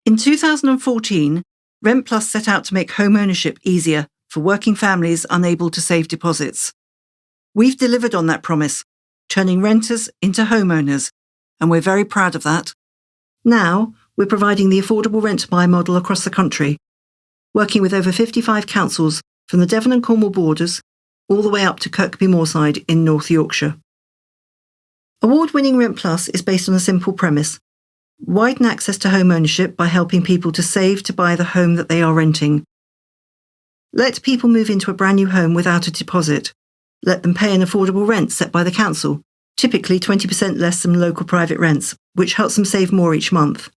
In 2014, Rentplus set out to make home ownership easier for working families unable to save deposits. We've delivered on that promise, turning renters into homeowners, and we're very proud of that. Now, we're providing the affordable rent-to-buy model across the country, working with over 55 councils from the Devon and Cornwall borders all the way up to Kirkby Moorside in North Yorkshire. Award-winning Rentplus is based on a simple premise: widen access to home ownership by helping people to save to buy the home that they are renting. Let people move into a brand new home without a deposit. Let them pay an affordable rent set by the council, typically 20% less than local private rents, which helps them save more each month.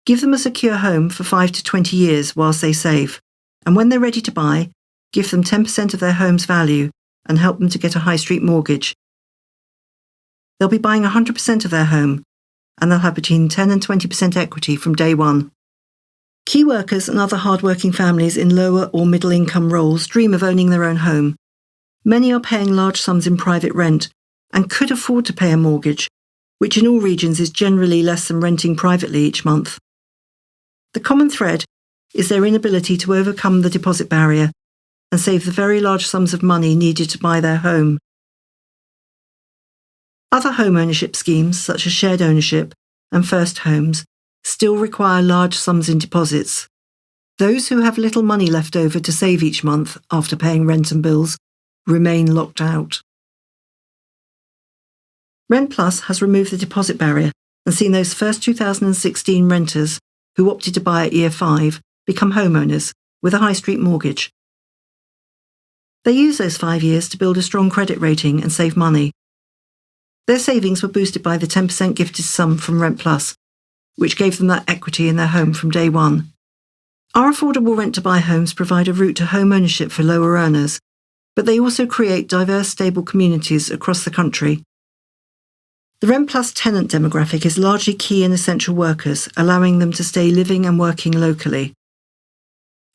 Give them a secure home for 5 to 20 years whilst they save. And when they're ready to buy, give them 10% of their home's value and help them to get a high street mortgage. They'll be buying 100% of their home, and they'll have between 10 and 20% equity from day one. Key workers and other hard-working families in lower or middle-income roles dream of owning their own home. Many are paying large sums in private rent and could afford to pay a mortgage, which in all regions is generally less than renting privately each month. The common thread is their inability to overcome the deposit barrier and save the very large sums of money needed to buy their home. Other home ownership schemes, such as shared ownership and first homes, still require large sums in deposits. Those who have little money left over to save each month after paying rent and bills remain locked out. Rentplus has removed the deposit barrier and seen those first 2016 renters who opted to buy at year 5 become homeowners with a high street mortgage. They use those 5 years to build a strong credit rating and save money. Their savings were boosted by the 10% gifted sum from Rentplus, which gave them that equity in their home from day one. Our affordable rent-to-buy homes provide a route to home ownership for lower earners, but they also create diverse, stable communities across the country. The Rentplus tenant demographic is largely key and essential workers, allowing them to stay living and working locally.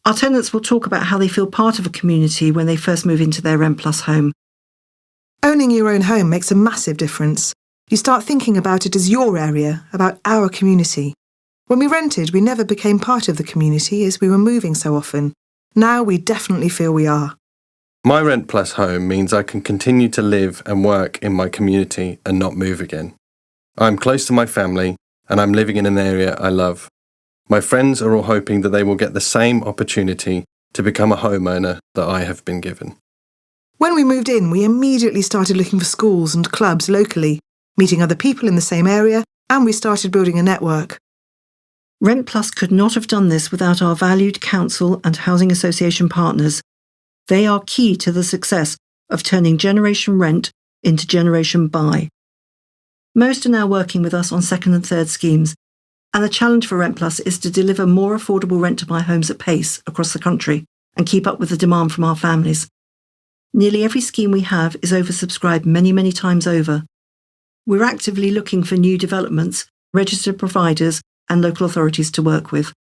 Our tenants will talk about how they feel part of a community when they first move into their Rentplus home. Owning your own home makes a massive difference. You start thinking about it as your area, about our community. When we rented, we never became part of the community as we were moving so often. Now we definitely feel we are. My Rentplus home means I can continue to live and work in my community and not move again. I'm close to my family and I'm living in an area I love. My friends are all hoping that they will get the same opportunity to become a homeowner that I have been given. When we moved in, we immediately started looking for schools and clubs locally, meeting other people in the same area, and we started building a network. Rentplus could not have done this without our valued council and housing association partners. They are key to the success of turning Generation Rent into Generation Buy. Most are now working with us on second and third schemes, and the challenge for Rentplus is to deliver more affordable rent-to-buy homes at pace across the country and keep up with the demand from our families. Nearly every scheme we have is oversubscribed many, many times over. We're actively looking for new developments, registered providers, and local authorities to work with.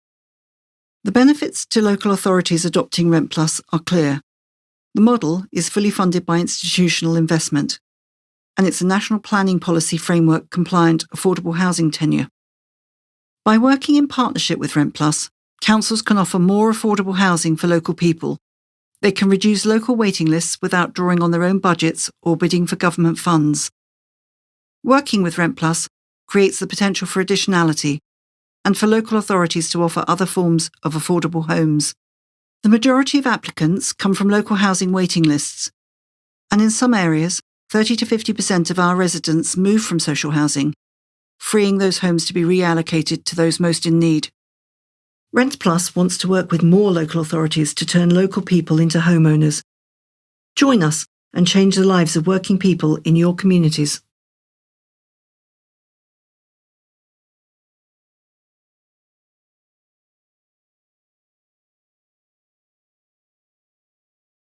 The benefits to local authorities adopting Rentplus are clear. The model is fully funded by institutional investment, and it's a national planning policy framework compliant affordable housing tenure. By working in partnership with Rentplus, councils can offer more affordable housing for local people. They can reduce local waiting lists without drawing on their own budgets or bidding for government funds. Working with Rentplus creates the potential for additionality and for local authorities to offer other forms of affordable homes. The majority of applicants come from local housing waiting lists, and in some areas, 30 to 50% of our residents move from social housing, freeing those homes to be reallocated to those most in need. Rentplus wants to work with more local authorities to turn local people into homeowners. Join us and change the lives of working people in your communities.